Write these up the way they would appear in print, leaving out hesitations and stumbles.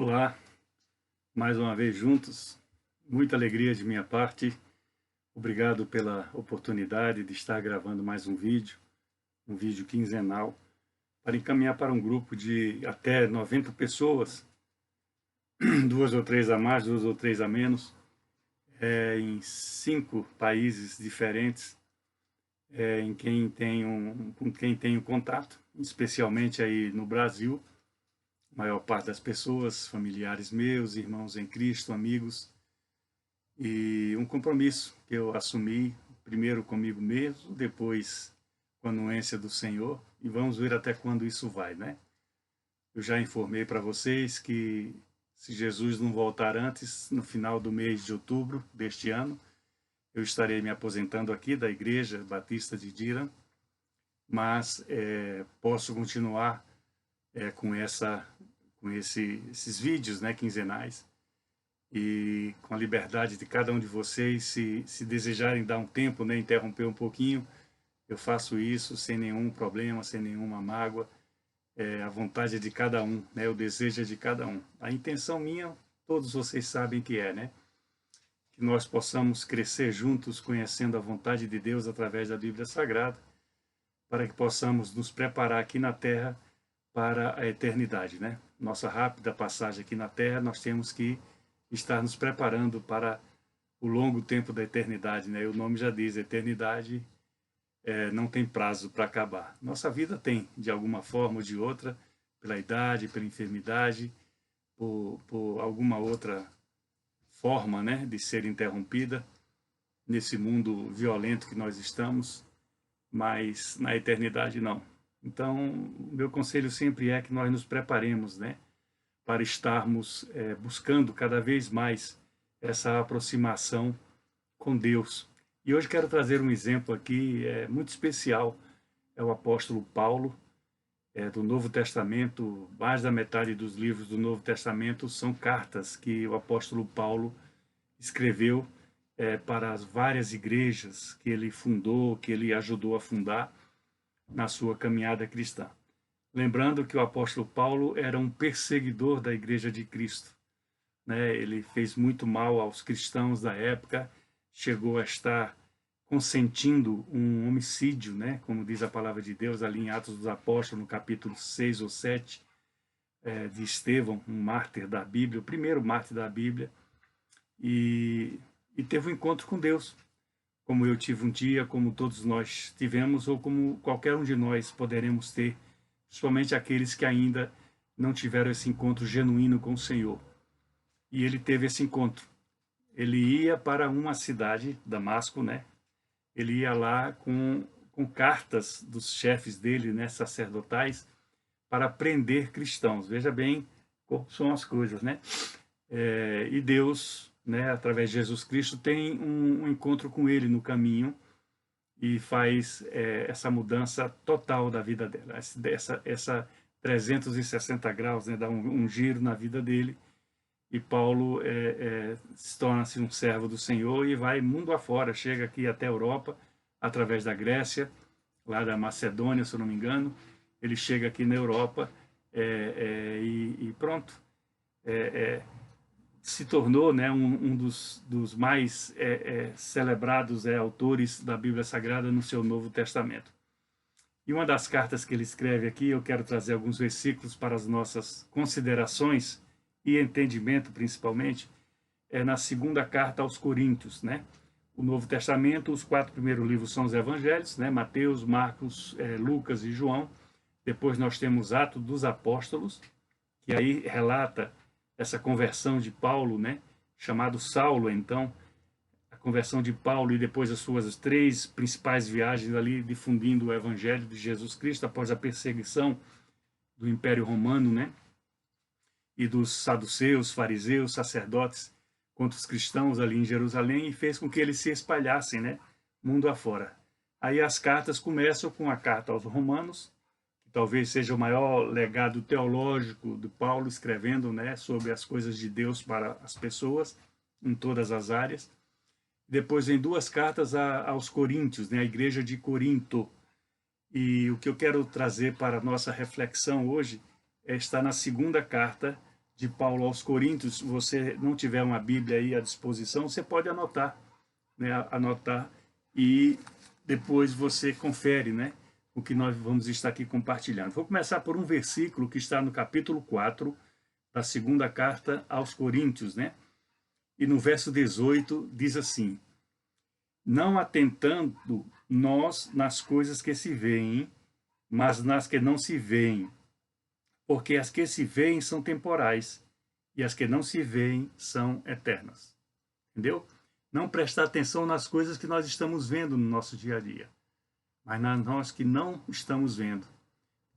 Olá, mais uma vez juntos. Muita alegria de minha parte. Obrigado pela oportunidade de estar gravando mais um vídeo quinzenal, para encaminhar para um grupo de até 90 pessoas, duas ou três a mais, duas ou três a menos, em 5 países diferentes, com quem tenho contato, especialmente aí no Brasil. A maior parte das pessoas, familiares meus, irmãos em Cristo, amigos, e um compromisso que eu assumi, primeiro comigo mesmo, depois com a anuência do Senhor, e vamos ver até quando isso vai, né? Eu já informei para vocês que, se Jesus não voltar antes, no final do mês de outubro deste ano, eu estarei me aposentando aqui da Igreja Batista de Dira, mas posso continuar com esses vídeos, né, quinzenais, e com a liberdade de cada um de vocês, se desejarem dar um tempo, né, interromper um pouquinho, eu faço isso sem nenhum problema, sem nenhuma mágoa. A vontade é de cada um, né, o desejo é de cada um. A intenção minha, todos vocês sabem que né, que nós possamos crescer juntos, conhecendo a vontade de Deus através da Bíblia Sagrada, para que possamos nos preparar aqui na Terra para a eternidade, né? Nossa rápida passagem aqui na Terra, nós temos que estar nos preparando para o longo tempo da eternidade, né? O nome já diz, eternidade não tem prazo para acabar. Nossa vida tem, de alguma forma ou de outra, pela idade, pela enfermidade, por alguma outra forma, né, de ser interrompida nesse mundo violento que nós estamos, mas na eternidade não. Então, o meu conselho sempre é que nós nos preparemos, né, para estarmos buscando cada vez mais essa aproximação com Deus. E hoje quero trazer um exemplo aqui muito especial. É o apóstolo Paulo, do Novo Testamento. Mais da metade dos livros do Novo Testamento são cartas que o apóstolo Paulo escreveu para as várias igrejas que ele fundou, que ele ajudou a fundar na sua caminhada cristã. Lembrando que o apóstolo Paulo era um perseguidor da Igreja de Cristo, né? Ele fez muito mal aos cristãos da época, chegou a estar consentindo um homicídio, né? Como diz a palavra de Deus ali em Atos dos Apóstolos, no capítulo 6 ou 7, de Estevão, um mártir da Bíblia, o primeiro mártir da Bíblia, e teve um encontro com Deus, como eu tive um dia, como todos nós tivemos, ou como qualquer um de nós poderemos ter, principalmente aqueles que ainda não tiveram esse encontro genuíno com o Senhor. E ele teve esse encontro. Ele ia para uma cidade, Damasco, né? Ele ia lá com cartas dos chefes dele, né, sacerdotais, para prender cristãos. Veja bem como são as coisas, né? E Deus, né, através de Jesus Cristo, tem um encontro com ele no caminho e faz essa mudança total da vida dela, essa 360 graus, né, dá um giro na vida dele, e Paulo se torna-se um servo do Senhor e vai mundo afora, chega aqui até a Europa, através da Grécia, lá da Macedônia, se eu não me engano, ele chega aqui na Europa e pronto, se tornou, né, um dos mais celebrados autores da Bíblia Sagrada no seu Novo Testamento. E uma das cartas que ele escreve aqui, eu quero trazer alguns versículos para as nossas considerações e entendimento, principalmente, na segunda carta aos Coríntios, né? O Novo Testamento, os 4 primeiros livros são os Evangelhos, né? Mateus, Marcos, Lucas e João. Depois nós temos Atos dos Apóstolos, que aí relata essa conversão de Paulo, né? Chamado Saulo, então, a conversão de Paulo e depois as suas 3 principais viagens ali difundindo o Evangelho de Jesus Cristo após a perseguição do Império Romano, né? E dos saduceus, fariseus, sacerdotes contra os cristãos ali em Jerusalém, e fez com que eles se espalhassem, né, mundo afora. Aí as cartas começam com a carta aos Romanos, que talvez seja o maior legado teológico de Paulo, escrevendo, né, sobre as coisas de Deus para as pessoas, em todas as áreas. Depois vem 2 cartas aos Coríntios, né, a igreja de Corinto. E o que eu quero trazer para a nossa reflexão hoje está na segunda carta de Paulo aos Coríntios, se você não tiver uma Bíblia aí à disposição, você pode anotar, né? Anotar e depois você confere, né? O que nós vamos estar aqui compartilhando. Vou começar por um versículo que está no capítulo 4 da segunda carta aos Coríntios, né? E no verso 18 diz assim: não atentando nós nas coisas que se veem, mas nas que não se veem, porque as que se veem são temporais e as que não se veem são eternas. Entendeu? Não prestar atenção nas coisas que nós estamos vendo no nosso dia a dia, mas nas que não estamos vendo.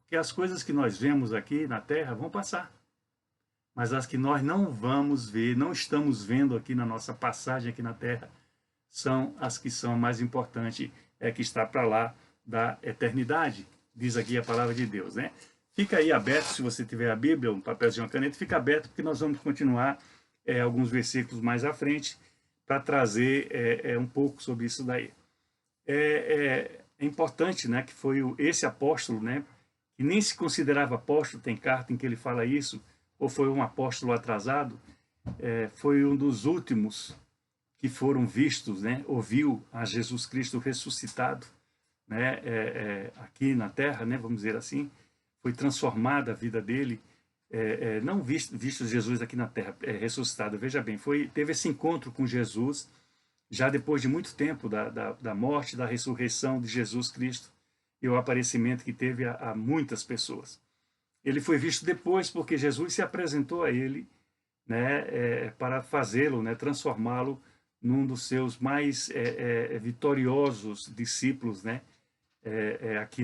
Porque as coisas que nós vemos aqui na Terra vão passar, mas as que nós não vamos ver, não estamos vendo aqui na nossa passagem aqui na Terra, são as que são mais importantes, que está para lá da eternidade, diz aqui a palavra de Deus, né? Fica aí aberto, se você tiver a Bíblia, um papelzinho, uma caneta, fica aberto, porque nós vamos continuar alguns versículos mais à frente, para trazer um pouco sobre isso daí. É importante, né, que foi esse apóstolo, né, que nem se considerava apóstolo, tem carta em que ele fala isso, ou foi um apóstolo atrasado, foi um dos últimos que foram vistos, né, ouviu a Jesus Cristo ressuscitado, né, aqui na Terra, né, vamos dizer assim, foi transformada a vida dele, não visto Jesus aqui na Terra, ressuscitado, veja bem, teve esse encontro com Jesus, já depois de muito tempo da morte, da ressurreição de Jesus Cristo, e o aparecimento que teve a muitas pessoas. Ele foi visto depois porque Jesus se apresentou a ele, né, para fazê-lo, né, transformá-lo num dos seus mais vitoriosos discípulos, né, aqui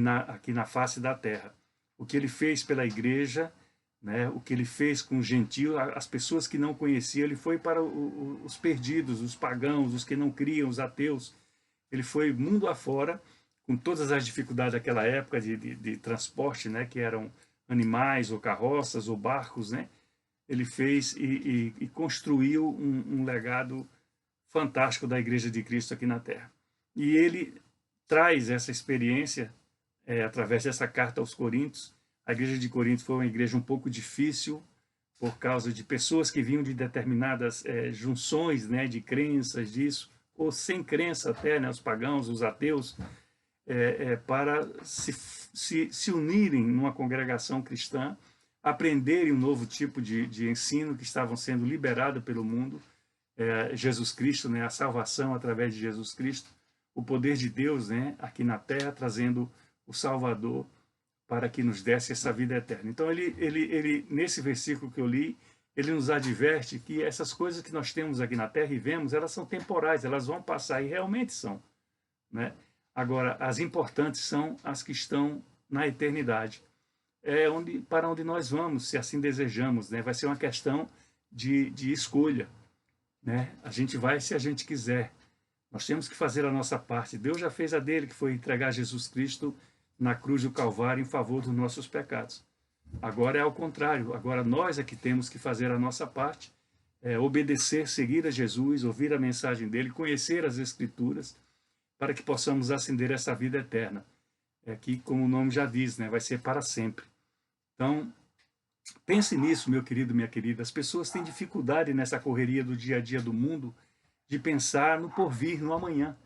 na face da terra. O que ele fez pela igreja, né, o que ele fez com os gentios, as pessoas que não conheciam, ele foi para os perdidos, os pagãos, os que não criam, os ateus. Ele foi mundo afora, com todas as dificuldades daquela época de transporte, né, que eram animais, ou carroças, ou barcos, né? Ele fez e construiu um legado fantástico da Igreja de Cristo aqui na Terra. E ele traz essa experiência através dessa carta aos Coríntios. A Igreja de Corinto foi uma igreja um pouco difícil, por causa de pessoas que vinham de determinadas junções, né, de crenças disso, ou sem crença até, né, os pagãos, os ateus, para se unirem numa congregação cristã, aprenderem um novo tipo de ensino que estavam sendo liberado pelo mundo, Jesus Cristo, né, a salvação através de Jesus Cristo, o poder de Deus, né, aqui na terra, trazendo o Salvador para que nos desse essa vida eterna. Então, ele nesse versículo que eu li, ele nos adverte que essas coisas que nós temos aqui na terra e vemos, elas são temporais, elas vão passar, e realmente são, né? Agora, as importantes são as que estão na eternidade. Para onde nós vamos, se assim desejamos, né? Vai ser uma questão de escolha, né? A gente vai se a gente quiser. Nós temos que fazer a nossa parte. Deus já fez a dele, que foi entregar Jesus Cristo na cruz do Calvário em favor dos nossos pecados. Agora é ao contrário. Agora nós é que temos que fazer a nossa parte, obedecer, seguir a Jesus, ouvir a mensagem dele, conhecer as Escrituras, para que possamos ascender essa vida eterna. Que, como o nome já diz, né, vai ser para sempre. Então, pense nisso, meu querido, minha querida. As pessoas têm dificuldade nessa correria do dia a dia do mundo de pensar no porvir, no amanhã.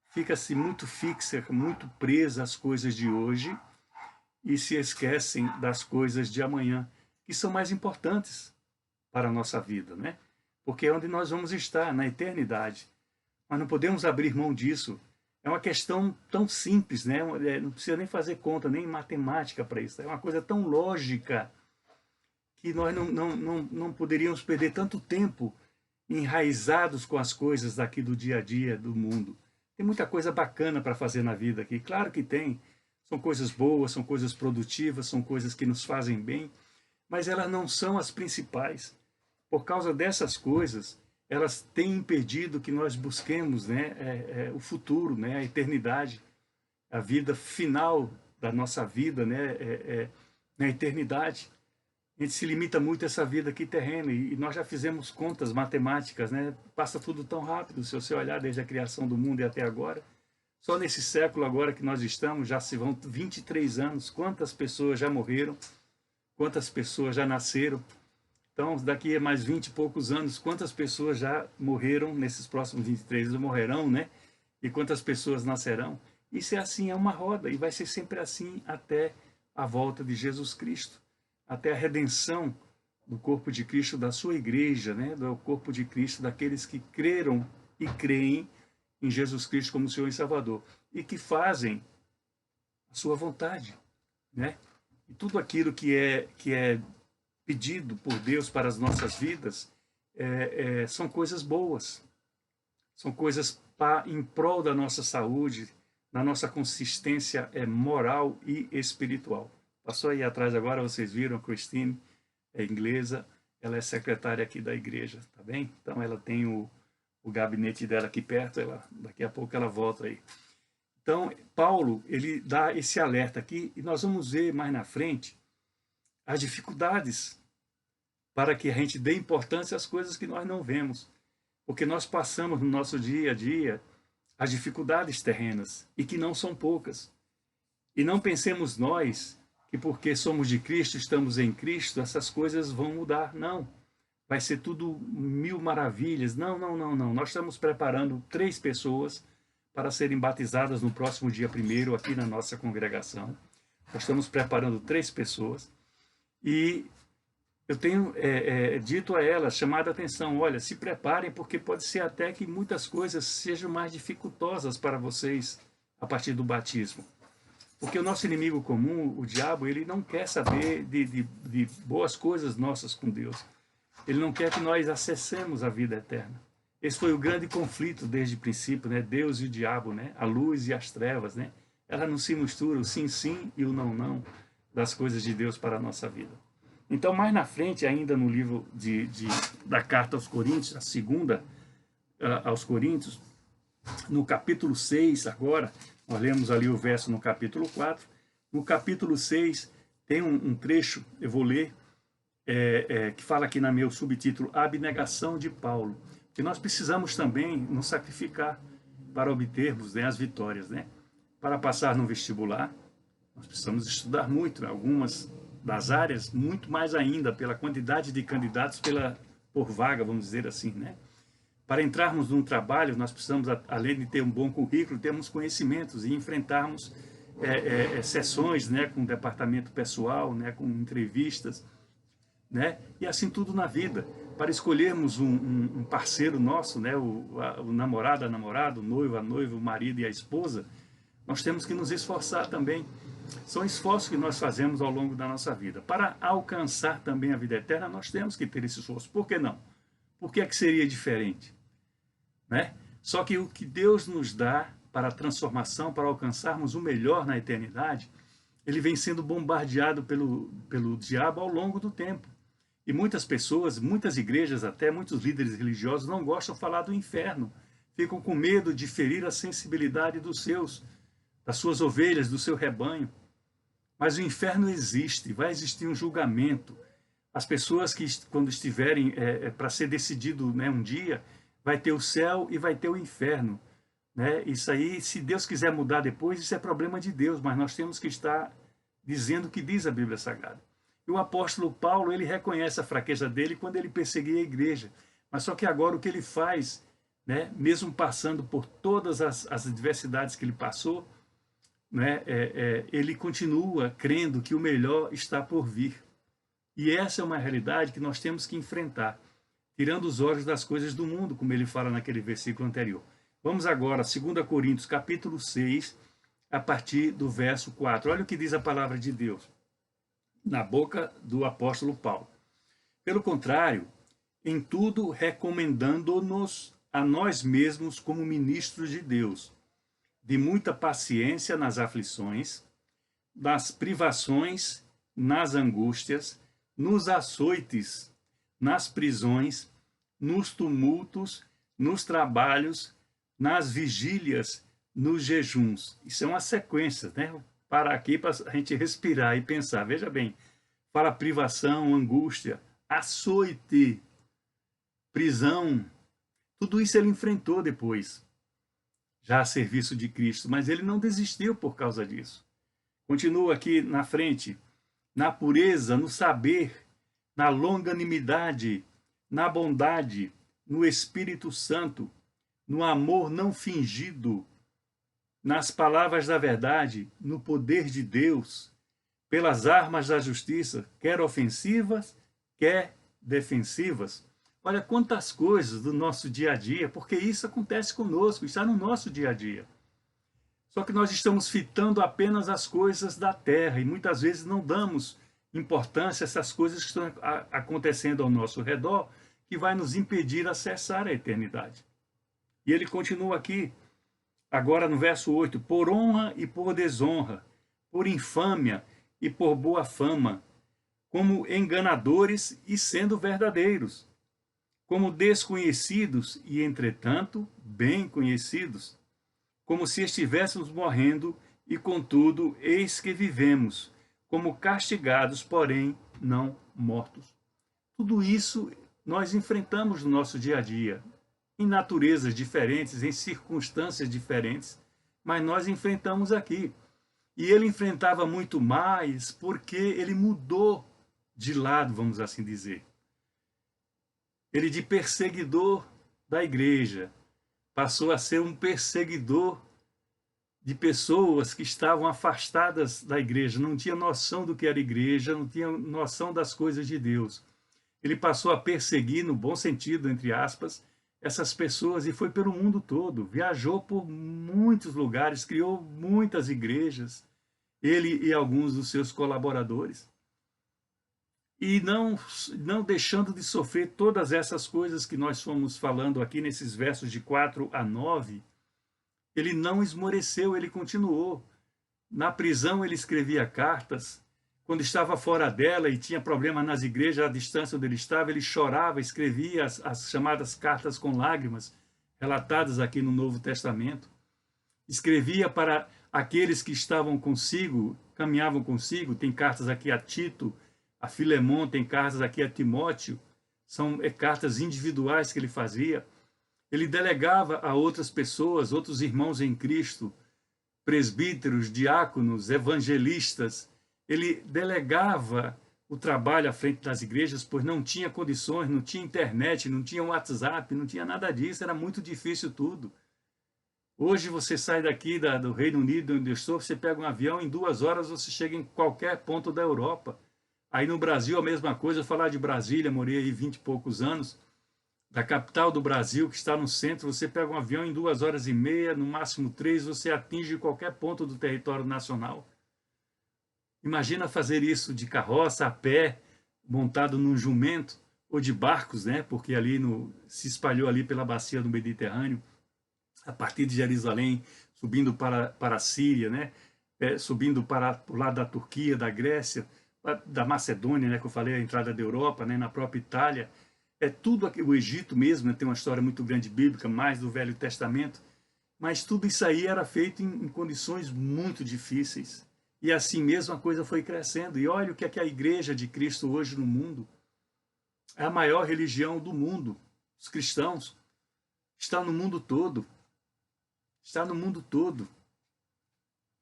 Fica-se muito fixa, muito presa às coisas de hoje e se esquecem das coisas de amanhã, que são mais importantes para a nossa vida, né? Porque é onde nós vamos estar, na eternidade. Mas não podemos abrir mão disso. É uma questão tão simples, né? Não precisa nem fazer conta, nem matemática para isso. É uma coisa tão lógica que nós não poderíamos perder tanto tempo enraizados com as coisas daqui do dia a dia do mundo. Tem muita coisa bacana para fazer na vida aqui, claro que tem. São coisas boas, são coisas produtivas, são coisas que nos fazem bem, mas elas não são as principais. Por causa dessas coisas, elas têm impedido que nós busquemos, né, o futuro, né, a eternidade, a vida final da nossa vida, né, na eternidade. A gente se limita muito a essa vida aqui terrena, e nós já fizemos contas matemáticas, né? Passa tudo tão rápido, se você olhar desde a criação do mundo e até agora. Só nesse século agora que nós estamos, já se vão 23 anos, quantas pessoas já morreram, quantas pessoas já nasceram. Então, daqui a mais 20 e poucos anos, quantas pessoas já morreram, nesses próximos 23 anos morrerão, né? E quantas pessoas nascerão? Isso é assim, é uma roda, e vai ser sempre assim até a volta de Jesus Cristo, até a redenção do corpo de Cristo, da sua igreja, né? Do corpo de Cristo, daqueles que creram e creem em Jesus Cristo como Senhor e Salvador, e que fazem a sua vontade, né? E tudo aquilo que é pedido por Deus para as nossas vidas são coisas boas, são coisas em prol da nossa saúde, da nossa consistência moral e espiritual. Passou aí atrás agora, vocês viram, a Christine é inglesa, ela é secretária aqui da igreja, tá bem? Então ela tem o gabinete dela aqui perto, daqui a pouco ela volta aí. Então, Paulo, ele dá esse alerta aqui, e nós vamos ver mais na frente as dificuldades para que a gente dê importância às coisas que nós não vemos. Porque nós passamos no nosso dia a dia as dificuldades terrenas, e que não são poucas. E não pensemos nós que porque somos de Cristo, estamos em Cristo, essas coisas vão mudar. Não. Vai ser tudo mil maravilhas. Não, não, não, não. Nós estamos preparando 3 pessoas para serem batizadas no próximo dia 1º aqui na nossa congregação. Nós estamos preparando 3 pessoas. E eu tenho dito a elas, chamado a atenção, olha, se preparem, porque pode ser até que muitas coisas sejam mais dificultosas para vocês a partir do batismo. Porque o nosso inimigo comum, o diabo, ele não quer saber de boas coisas nossas com Deus. Ele não quer que nós acessemos a vida eterna. Esse foi o grande conflito desde o princípio, né? Deus e o diabo, né? A luz e as trevas, né? Ela não se mistura, o sim, sim e o não, não das coisas de Deus para a nossa vida. Então, mais na frente, ainda no livro da carta aos Coríntios, a segunda aos Coríntios, no capítulo 6 agora, nós lemos ali o verso no capítulo 4, no capítulo 6 tem um trecho, eu vou ler, que fala aqui no meu subtítulo, a abnegação de Paulo, que nós precisamos também nos sacrificar para obtermos, né, as vitórias, né? Para passar no vestibular, nós precisamos estudar muito, né? Algumas das áreas, muito mais ainda, pela quantidade de candidatos por vaga, vamos dizer assim, né? Para entrarmos num trabalho, nós precisamos, além de ter um bom currículo, termos conhecimentos e enfrentarmos sessões, né, com o departamento pessoal, né, com entrevistas, né? E assim tudo na vida. Para escolhermos um parceiro nosso, né, o namorado, a namorada, o noivo, a noiva, o marido e a esposa, nós temos que nos esforçar também. São esforços que nós fazemos ao longo da nossa vida. Para alcançar também a vida eterna, nós temos que ter esse esforço. Por que não? Por que é que seria diferente? Né? Só que o que Deus nos dá para a transformação, para alcançarmos o melhor na eternidade, ele vem sendo bombardeado pelo diabo ao longo do tempo. E muitas pessoas, muitas igrejas até, muitos líderes religiosos não gostam de falar do inferno. Ficam com medo de ferir a sensibilidade das suas ovelhas, do seu rebanho. Mas o inferno existe, vai existir um julgamento. As pessoas que, quando estiverem para ser decidido, né, um dia, vai ter o céu e vai ter o inferno. Né? Isso aí, se Deus quiser mudar depois, isso é problema de Deus, mas nós temos que estar dizendo o que diz a Bíblia Sagrada. E o apóstolo Paulo, ele reconhece a fraqueza dele quando ele perseguia a igreja. Mas só que agora o que ele faz, né, mesmo passando por todas as adversidades que ele passou, né, ele continua crendo que o melhor está por vir. E essa é uma realidade que nós temos que enfrentar, tirando os olhos das coisas do mundo, como ele fala naquele versículo anterior. Vamos agora a 2 Coríntios, capítulo 6, a partir do verso 4. Olha o que diz a palavra de Deus, na boca do apóstolo Paulo. Pelo contrário, em tudo recomendando-nos a nós mesmos como ministros de Deus, de muita paciência nas aflições, nas privações, nas angústias, nos açoites, nas prisões, nos tumultos, nos trabalhos, nas vigílias, nos jejuns. Isso é uma sequência, né? Para aqui, para a gente respirar e pensar. Veja bem, fala privação, angústia, açoite, prisão. Tudo isso ele enfrentou depois, já a serviço de Cristo, mas ele não desistiu por causa disso. Continua aqui na frente, na pureza, no saber, na longanimidade, na bondade, no Espírito Santo, no amor não fingido, nas palavras da verdade, no poder de Deus, pelas armas da justiça, quer ofensivas, quer defensivas. Olha quantas coisas do nosso dia a dia, porque isso acontece conosco, está no nosso dia a dia. Só que nós estamos fitando apenas as coisas da terra e muitas vezes não damos importância a essas coisas que estão acontecendo ao nosso redor, que vai nos impedir acessar a eternidade. E ele continua aqui, agora no verso 8, por honra e por desonra, por infâmia e por boa fama, como enganadores e sendo verdadeiros, como desconhecidos e, entretanto, bem conhecidos, como se estivéssemos morrendo e, contudo, eis que vivemos, como castigados, porém não mortos. Tudo isso nós enfrentamos no nosso dia a dia, em naturezas diferentes, em circunstâncias diferentes, mas nós enfrentamos aqui. E ele enfrentava muito mais porque ele mudou de lado, vamos assim dizer. Ele de perseguidor da igreja passou a ser um perseguidor de pessoas que estavam afastadas da igreja, não tinha noção do que era igreja, não tinha noção das coisas de Deus. Ele passou a perseguir, no bom sentido, entre aspas, essas pessoas e foi pelo mundo todo, viajou por muitos lugares, criou muitas igrejas, ele e alguns dos seus colaboradores. E não deixando de sofrer todas essas coisas que nós fomos falando aqui nesses versos de 4 a 9, ele não esmoreceu, ele continuou. Na prisão ele escrevia cartas, quando estava fora dela e tinha problema nas igrejas, à distância onde ele estava, ele chorava, escrevia as chamadas cartas com lágrimas, relatadas aqui no Novo Testamento. Escrevia para aqueles que estavam consigo, caminhavam consigo, tem cartas aqui a Tito, a Filemon, tem cartas aqui a Timóteo, são cartas individuais que ele fazia. Ele delegava a outras pessoas, outros irmãos em Cristo, presbíteros, diáconos, evangelistas. Ele delegava o trabalho à frente das igrejas, pois não tinha condições, não tinha internet, não tinha WhatsApp, não tinha nada disso, era muito difícil tudo. Hoje você sai daqui do Reino Unido, onde eu estou, você pega um avião, em 2 horas você chega em qualquer ponto da Europa. Aí no Brasil a mesma coisa, eu falar de Brasília, morei aí 20 e poucos anos, da capital do Brasil, que está no centro, você pega um avião em 2 horas e meia, no máximo 3, você atinge qualquer ponto do território nacional. Imagina fazer isso de carroça, a pé, montado num jumento, ou de barcos, né? Porque ali se espalhou ali pela bacia do Mediterrâneo, a partir de Jerusalém, subindo para a Síria, né? Subindo para o lado da Turquia, da Grécia, da Macedônia, né? Que eu falei, a entrada da Europa, né? Na própria Itália. Tudo aqui, o Egito mesmo, né? Tem uma história muito grande bíblica, mais do Velho Testamento, mas tudo isso aí era feito em condições muito difíceis. E assim mesmo a coisa foi crescendo. E olha o que é que a Igreja de Cristo hoje no mundo é a maior religião do mundo. Os cristãos estão no mundo todo. Está no mundo todo.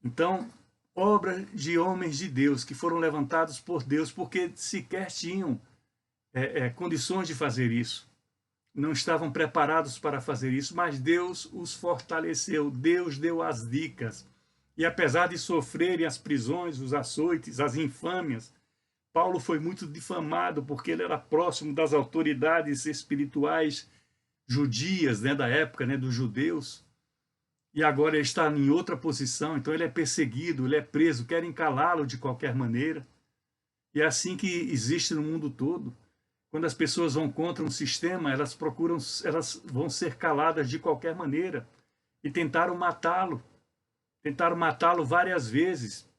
Então, obra de homens de Deus que foram levantados por Deus porque sequer tinham condições de fazer isso. Não estavam preparados para fazer isso, mas Deus os fortaleceu. Deus deu as dicas. E apesar de sofrerem as prisões, os açoites, as infâmias, Paulo foi muito difamado porque ele era próximo das autoridades espirituais judias, né, da época, né, dos judeus. E agora ele está em outra posição, então ele é perseguido, ele é preso, querem calá-lo de qualquer maneira. E é assim que existe no mundo todo. Quando as pessoas vão contra um sistema, elas vão ser caladas de qualquer maneira. E tentaram matá-lo. Tentaram matá-lo várias vezes.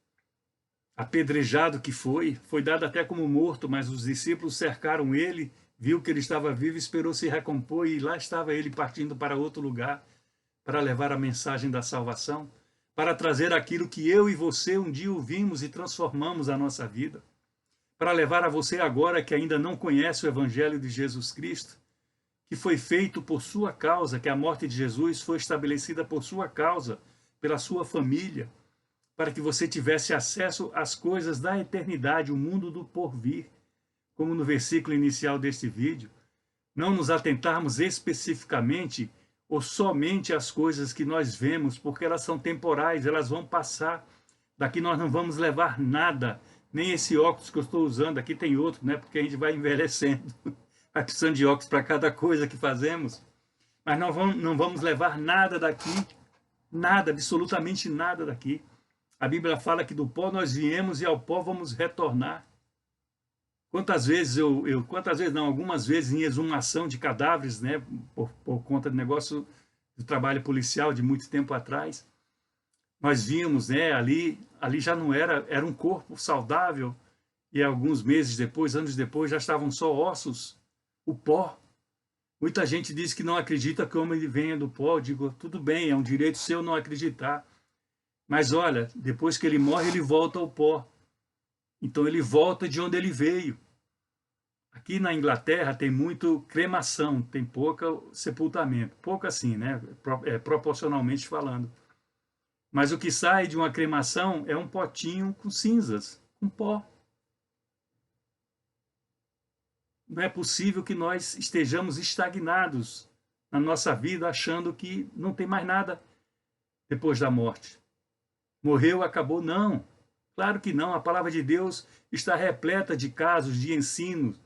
Apedrejado que foi dado até como morto, mas os discípulos cercaram ele, viu que ele estava vivo, esperou se recompor e lá estava ele partindo para outro lugar para levar a mensagem da salvação, para trazer aquilo que eu e você um dia ouvimos e transformamos a nossa vida, para levar a você agora que ainda não conhece o Evangelho de Jesus Cristo, que foi feito por sua causa, que a morte de Jesus foi estabelecida por sua causa, pela sua família, para que você tivesse acesso às coisas da eternidade, o mundo do porvir, como no versículo inicial deste vídeo, não nos atentarmos especificamente ou somente às coisas que nós vemos, porque elas são temporais, elas vão passar. Daqui nós não vamos levar nada, nem esse óculos que eu estou usando, aqui tem outro, né? Porque a gente vai envelhecendo, vai precisando de óculos para cada coisa que fazemos, mas não vamos levar nada daqui, nada, absolutamente nada daqui. A Bíblia fala que do pó nós viemos e ao pó vamos retornar. Quantas vezes quantas vezes não, algumas vezes em exumação de cadáveres, né, por conta do negócio do trabalho policial de muito tempo atrás, nós vimos, né, ali já não era um corpo saudável, e alguns meses depois, anos depois, já estavam só ossos, o pó. Muita gente diz que não acredita que o homem venha do pó. Eu digo, tudo bem, é um direito seu não acreditar. Mas olha, depois que ele morre, ele volta ao pó. Então ele volta de onde ele veio. Aqui na Inglaterra tem muito cremação, tem pouca sepultamento. Pouca assim, né? Proporcionalmente falando. Mas o que sai de uma cremação é um potinho com cinzas, com pó. Não é possível que nós estejamos estagnados na nossa vida, achando que não tem mais nada depois da morte. Morreu, acabou? Não. Claro que não. A palavra de Deus está repleta de casos, de ensinos,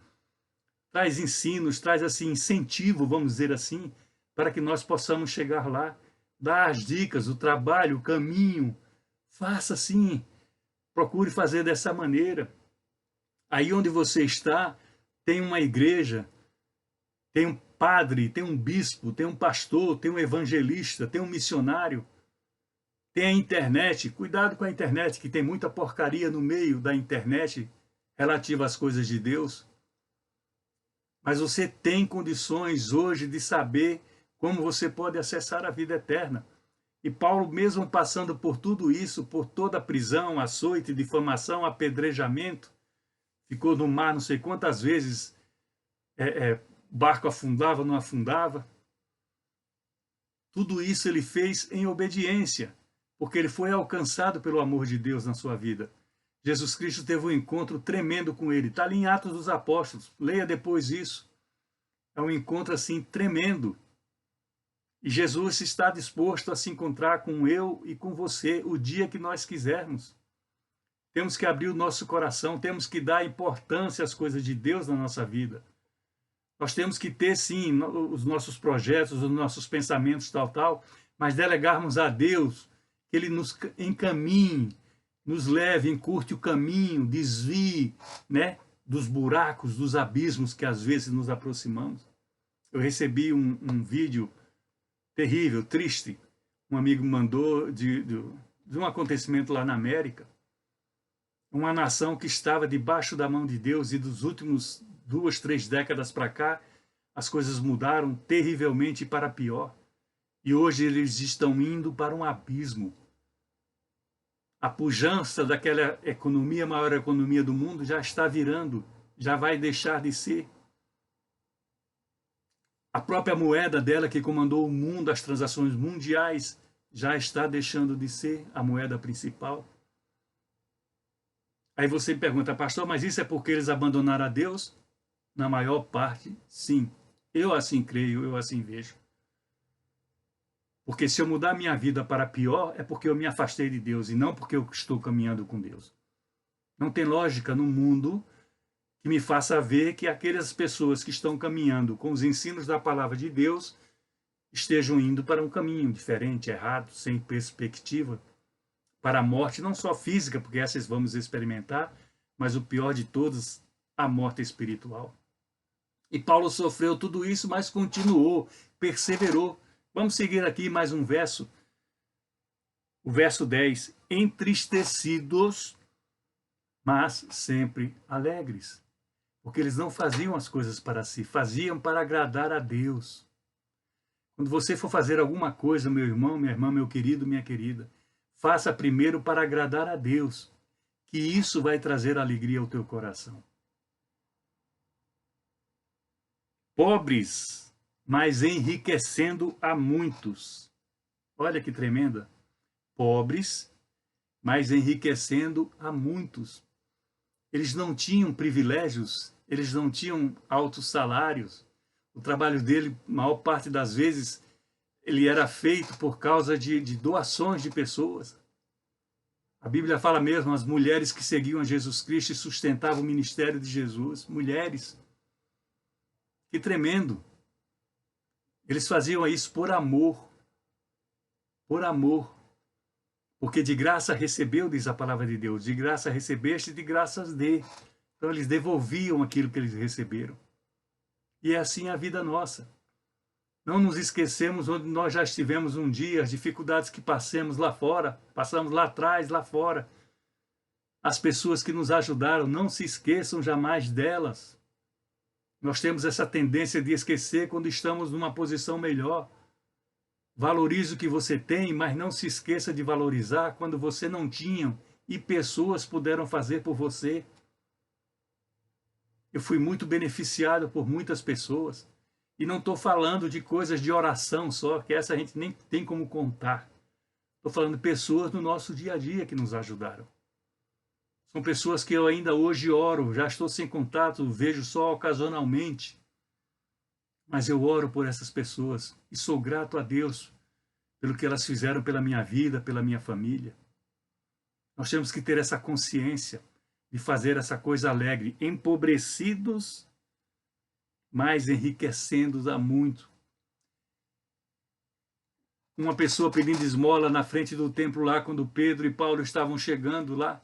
traz assim incentivo, vamos dizer assim, para que nós possamos chegar lá, dar as dicas, o trabalho, o caminho. Faça assim, procure fazer dessa maneira. Aí onde você está, tem uma igreja, tem um padre, tem um bispo, tem um pastor, tem um evangelista, tem um missionário, tem a internet. Cuidado com a internet, que tem muita porcaria no meio da internet relativa às coisas de Deus. Mas você tem condições hoje de saber como você pode acessar a vida eterna. E Paulo, mesmo passando por tudo isso, por toda a prisão, açoite, difamação, apedrejamento, ficou no mar não sei quantas vezes, barco afundava, não afundava. Tudo isso ele fez em obediência, porque ele foi alcançado pelo amor de Deus na sua vida. Jesus Cristo teve um encontro tremendo com ele. Está ali em Atos dos Apóstolos. Leia depois isso. É um encontro assim tremendo. E Jesus está disposto a se encontrar com eu e com você o dia que nós quisermos. Temos que abrir o nosso coração, temos que dar importância às coisas de Deus na nossa vida. Nós temos que ter, sim, os nossos projetos, os nossos pensamentos, tal, mas delegarmos a Deus que Ele nos encaminhe, nos leve, encurte o caminho, desvie, né, dos buracos, dos abismos que às vezes nos aproximamos. Eu recebi um vídeo terrível, triste. Um amigo mandou de um acontecimento lá na América. Uma nação que estava debaixo da mão de Deus, e dos últimos 2, 3 décadas para cá, as coisas mudaram terrivelmente para pior. E hoje eles estão indo para um abismo. A pujança daquela economia, maior economia do mundo, já está virando, já vai deixar de ser. A própria moeda dela, que comandou o mundo, as transações mundiais, já está deixando de ser a moeda principal. Aí você pergunta, pastor, mas isso é porque eles abandonaram a Deus? Na maior parte, sim. Eu assim creio, eu assim vejo. Porque se eu mudar minha vida para pior, é porque eu me afastei de Deus e não porque eu estou caminhando com Deus. Não tem lógica no mundo que me faça ver que aquelas pessoas que estão caminhando com os ensinos da palavra de Deus estejam indo para um caminho diferente, errado, sem perspectiva, para a morte, não só física, porque essas vamos experimentar, mas o pior de todas, a morte espiritual. E Paulo sofreu tudo isso, mas continuou, perseverou. Vamos seguir aqui mais um verso. O verso 10. Entristecidos, mas sempre alegres. Porque eles não faziam as coisas para si, faziam para agradar a Deus. Quando você for fazer alguma coisa, meu irmão, minha irmã, meu querido, minha querida, faça primeiro para agradar a Deus, que isso vai trazer alegria ao teu coração. Pobres, mas enriquecendo a muitos. Olha que tremenda. Pobres, mas enriquecendo a muitos. Eles não tinham privilégios eles não tinham altos salários. O trabalho dele, maior parte das vezes, ele era feito por causa de doações de pessoas. A Bíblia fala mesmo, as mulheres que seguiam a Jesus Cristo e sustentavam o ministério de Jesus. Mulheres. Que tremendo. Eles faziam isso por amor. Por amor. Porque de graça recebeu, diz a palavra de Deus, de graça recebeste, de graças dê. Então eles devolviam aquilo que eles receberam. E é assim a vida nossa. Não nos esquecemos onde nós já estivemos um dia, as dificuldades que passamos lá fora, passamos lá atrás, lá fora. As pessoas que nos ajudaram, não se esqueçam jamais delas. Nós temos essa tendência de esquecer quando estamos numa posição melhor. Valorize o que você tem, mas não se esqueça de valorizar quando você não tinha e pessoas puderam fazer por você. Eu fui muito beneficiado por muitas pessoas. E não estou falando de coisas de oração só, que essa a gente nem tem como contar. Estou falando de pessoas no nosso dia a dia que nos ajudaram. São pessoas que eu ainda hoje oro, já estou sem contato, vejo só ocasionalmente. Mas eu oro por essas pessoas e sou grato a Deus pelo que elas fizeram pela minha vida, pela minha família. Nós temos que ter essa consciência de fazer essa coisa alegre, empobrecidos, mas enriquecendo-os a muito. Uma pessoa pedindo esmola na frente do templo lá, quando Pedro e Paulo estavam chegando lá,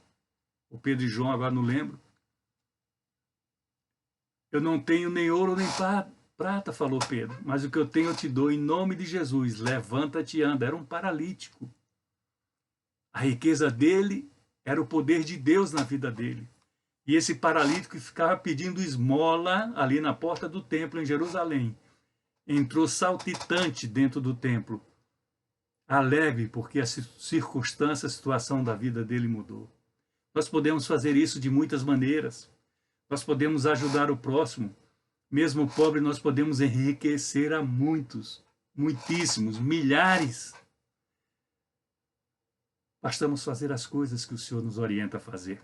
o Pedro e João, agora não lembro. Eu não tenho nem ouro nem prata, falou Pedro, mas o que eu tenho eu te dou em nome de Jesus, levanta-te e anda. Era um paralítico. A riqueza dele era o poder de Deus na vida dele. E esse paralítico ficava pedindo esmola ali na porta do templo em Jerusalém. Entrou saltitante dentro do templo, alegre porque a circunstância, a situação da vida dele mudou. Nós podemos fazer isso de muitas maneiras. Nós podemos ajudar o próximo. Mesmo pobre, nós podemos enriquecer a muitos, muitíssimos, milhares. Bastamos fazer as coisas que o Senhor nos orienta a fazer.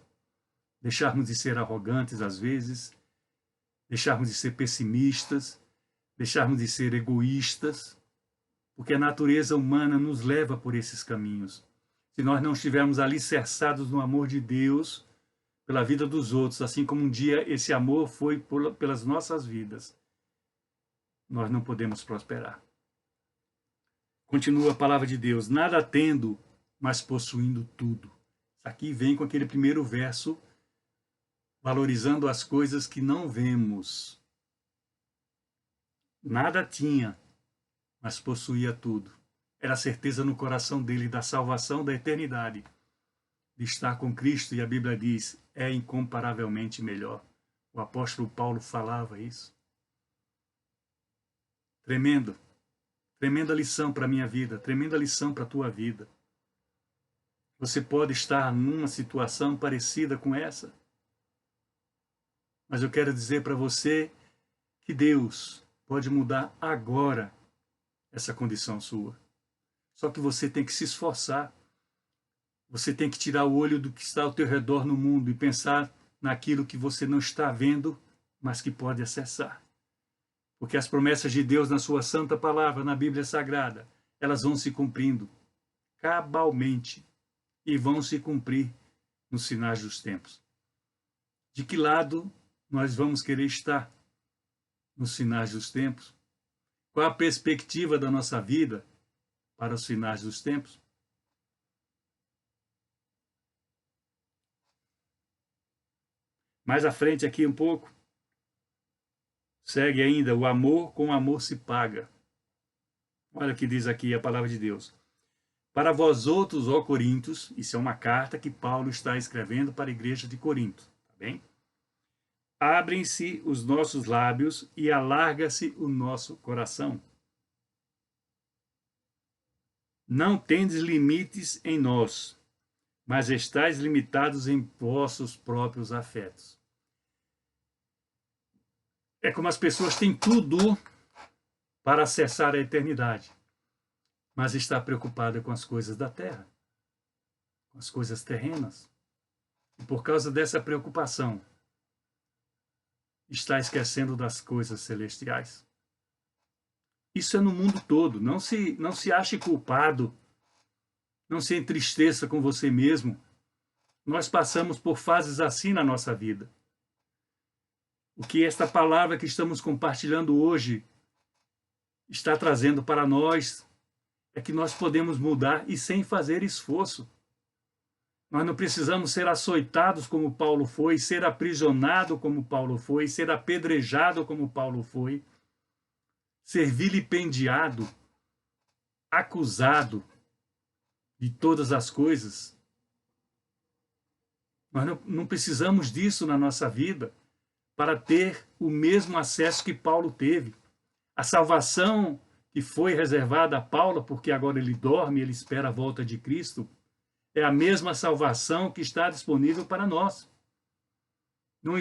Deixarmos de ser arrogantes às vezes, deixarmos de ser pessimistas, deixarmos de ser egoístas, porque a natureza humana nos leva por esses caminhos. Se nós não estivermos alicerçados no amor de Deus, pela vida dos outros, assim como um dia esse amor foi pelas nossas vidas, nós não podemos prosperar. Continua a palavra de Deus, nada tendo, mas possuindo tudo. Aqui vem com aquele primeiro verso, valorizando as coisas que não vemos. Nada tinha, mas possuía tudo. Era a certeza no coração dele da salvação da eternidade, de estar com Cristo, e a Bíblia diz, é incomparavelmente melhor. O apóstolo Paulo falava isso. Tremendo. Tremenda lição para a minha vida, tremenda lição para a tua vida. Você pode estar numa situação parecida com essa, mas eu quero dizer para você que Deus pode mudar agora essa condição sua. Só que você tem que se esforçar. Você tem que tirar o olho do que está ao teu redor no mundo e pensar naquilo que você não está vendo, mas que pode acessar. Porque as promessas de Deus na sua santa palavra, na Bíblia Sagrada, elas vão se cumprindo cabalmente e vão se cumprir nos sinais dos tempos. De que lado nós vamos querer estar nos sinais dos tempos? Qual a perspectiva da nossa vida para os finais dos tempos? Mais à frente aqui um pouco, segue ainda, o amor com amor se paga. Olha o que diz aqui a palavra de Deus. Para vós outros, ó Coríntios, isso é uma carta que Paulo está escrevendo para a igreja de Corinto, tá bem? Abrem-se os nossos lábios e alarga-se o nosso coração. Não tendes limites em nós, mas estáis limitados em vossos próprios afetos. É como as pessoas têm tudo para acessar a eternidade, mas está preocupada com as coisas da terra, com as coisas terrenas. E por causa dessa preocupação, está esquecendo das coisas celestiais. Isso é no mundo todo. Não se ache culpado. Não se entristeça com você mesmo. Nós passamos por fases assim na nossa vida. O que esta palavra que estamos compartilhando hoje está trazendo para nós é que nós podemos mudar e sem fazer esforço. Nós não precisamos ser açoitados como Paulo foi, ser aprisionado como Paulo foi, ser apedrejado como Paulo foi, ser vilipendiado, acusado de todas as coisas. Nós não precisamos disso na nossa vida para ter o mesmo acesso que Paulo teve. A salvação que foi reservada a Paulo, porque agora ele dorme, ele espera a volta de Cristo, é a mesma salvação que está disponível para nós. Não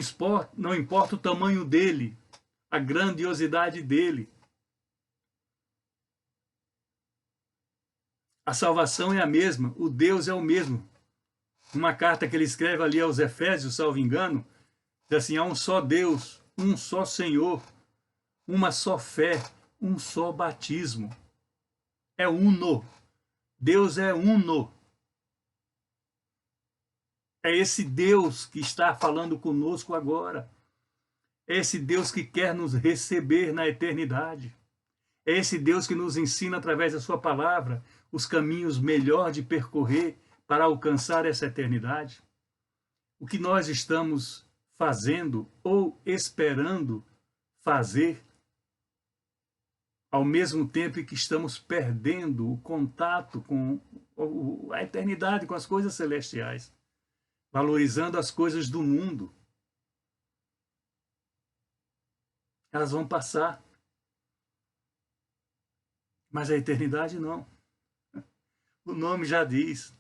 importa o tamanho dele, a grandiosidade dele. A salvação é a mesma, o Deus é o mesmo. Uma carta que ele escreve ali aos Efésios, salvo engano, diz assim: há um só Deus, um só Senhor, uma só fé, um só batismo. É uno. Deus é uno. É esse Deus que está falando conosco agora. É esse Deus que quer nos receber na eternidade. É esse Deus que nos ensina através da sua palavra os caminhos melhor de percorrer para alcançar essa eternidade. O que nós estamos fazendo ou esperando fazer, ao mesmo tempo que estamos perdendo o contato com a eternidade, com as coisas celestiais, valorizando as coisas do mundo. Elas vão passar, mas a eternidade não. O nome já diz.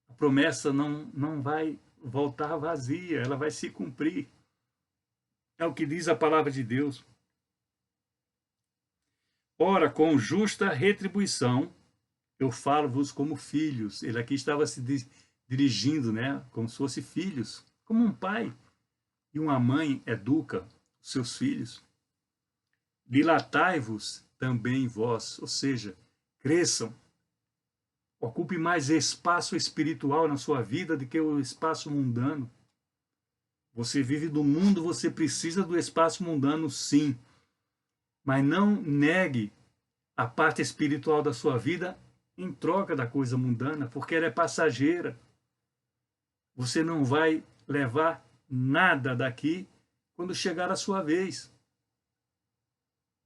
A promessa não vai voltar vazia, ela vai se cumprir. É o que diz a palavra de Deus. Ora, com justa retribuição, eu falo-vos como filhos. Ele aqui estava se dirigindo, né, como se fossem filhos, como um pai e uma mãe educa os seus filhos. Dilatai-vos também vós, ou seja, cresçam. Ocupe mais espaço espiritual na sua vida do que o espaço mundano. Você vive do mundo, você precisa do espaço mundano, sim. Mas não negue a parte espiritual da sua vida em troca da coisa mundana, porque ela é passageira. Você não vai levar nada daqui quando chegar a sua vez.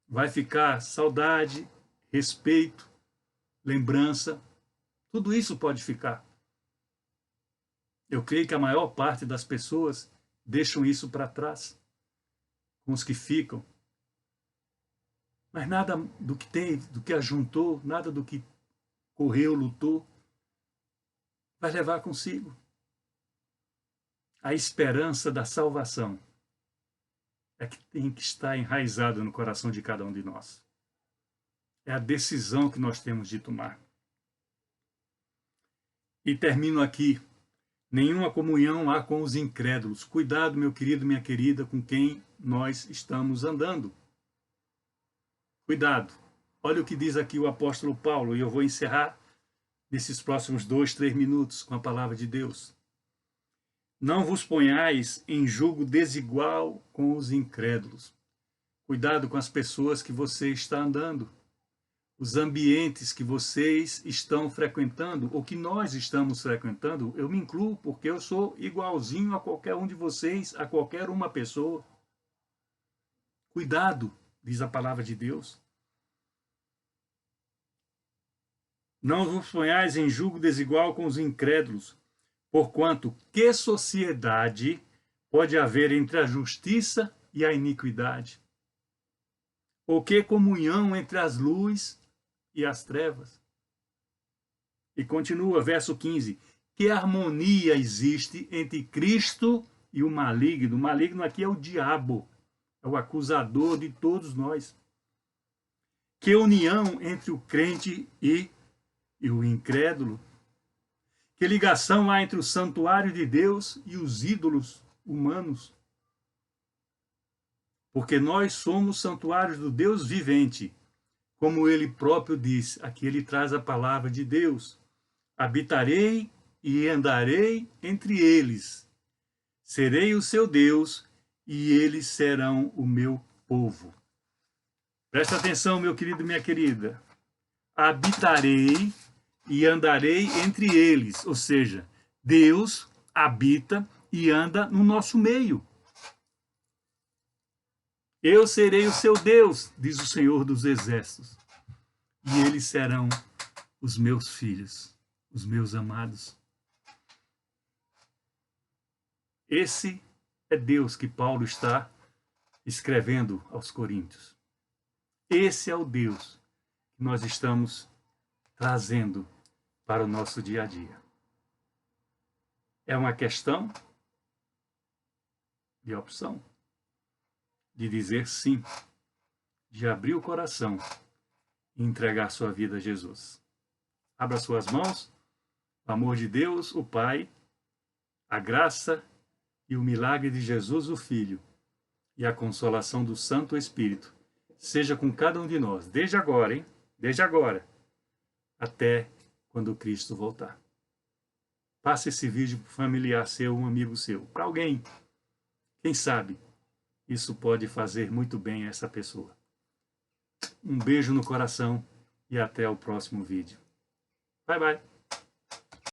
Vai ficar saudade, respeito, lembrança. Tudo isso pode ficar. Eu creio que a maior parte das pessoas deixam isso para trás, com os que ficam. Mas nada do que tem, do que ajuntou, nada do que correu, lutou, vai levar consigo a esperança da salvação. É que tem que estar enraizada no coração de cada um de nós. É a decisão que nós temos de tomar. E termino aqui. Nenhuma comunhão há com os incrédulos. Cuidado, meu querido, minha querida, com quem nós estamos andando. Cuidado. Olha o que diz aqui o apóstolo Paulo, e eu vou encerrar nesses próximos 2, 3 minutos com a palavra de Deus. Não vos ponhais em julgo desigual com os incrédulos. Cuidado com as pessoas que você está andando. Os ambientes que vocês estão frequentando, ou que nós estamos frequentando, eu me incluo, porque eu sou igualzinho a qualquer um de vocês, a qualquer uma pessoa. Cuidado, diz a palavra de Deus. Não vos ponhais em julgo desigual com os incrédulos, porquanto que sociedade pode haver entre a justiça e a iniquidade? Ou que comunhão entre as luzes e as trevas? E continua, verso 15. Que harmonia existe entre Cristo e o maligno? O maligno aqui é o diabo, é o acusador de todos nós. Que união entre o crente e o incrédulo? Que ligação há entre o santuário de Deus e os ídolos humanos? porque nós somos santuários do Deus vivente, como ele próprio diz. Aqui ele traz a palavra de Deus. Habitarei e andarei entre eles. Serei o seu Deus e eles serão o meu povo. Presta atenção, meu querido e minha querida. Habitarei e andarei entre eles. Ou seja, Deus habita e anda no nosso meio. Eu serei o seu Deus, diz o Senhor dos Exércitos, e eles serão os meus filhos, os meus amados. Esse é Deus que Paulo está escrevendo aos Coríntios. Esse é o Deus que nós estamos trazendo para o nosso dia a dia. É uma questão de opção, de dizer sim, de abrir o coração e entregar sua vida a Jesus. Abra suas mãos, o amor de Deus, o Pai, a graça e o milagre de Jesus, o Filho, e a consolação do Santo Espírito, seja com cada um de nós, desde agora, hein? Desde agora, até quando Cristo voltar. Passe esse vídeo para um familiar seu, um amigo seu, para alguém. Quem sabe isso pode fazer muito bem a essa pessoa. Um beijo no coração e até o próximo vídeo. Bye, bye.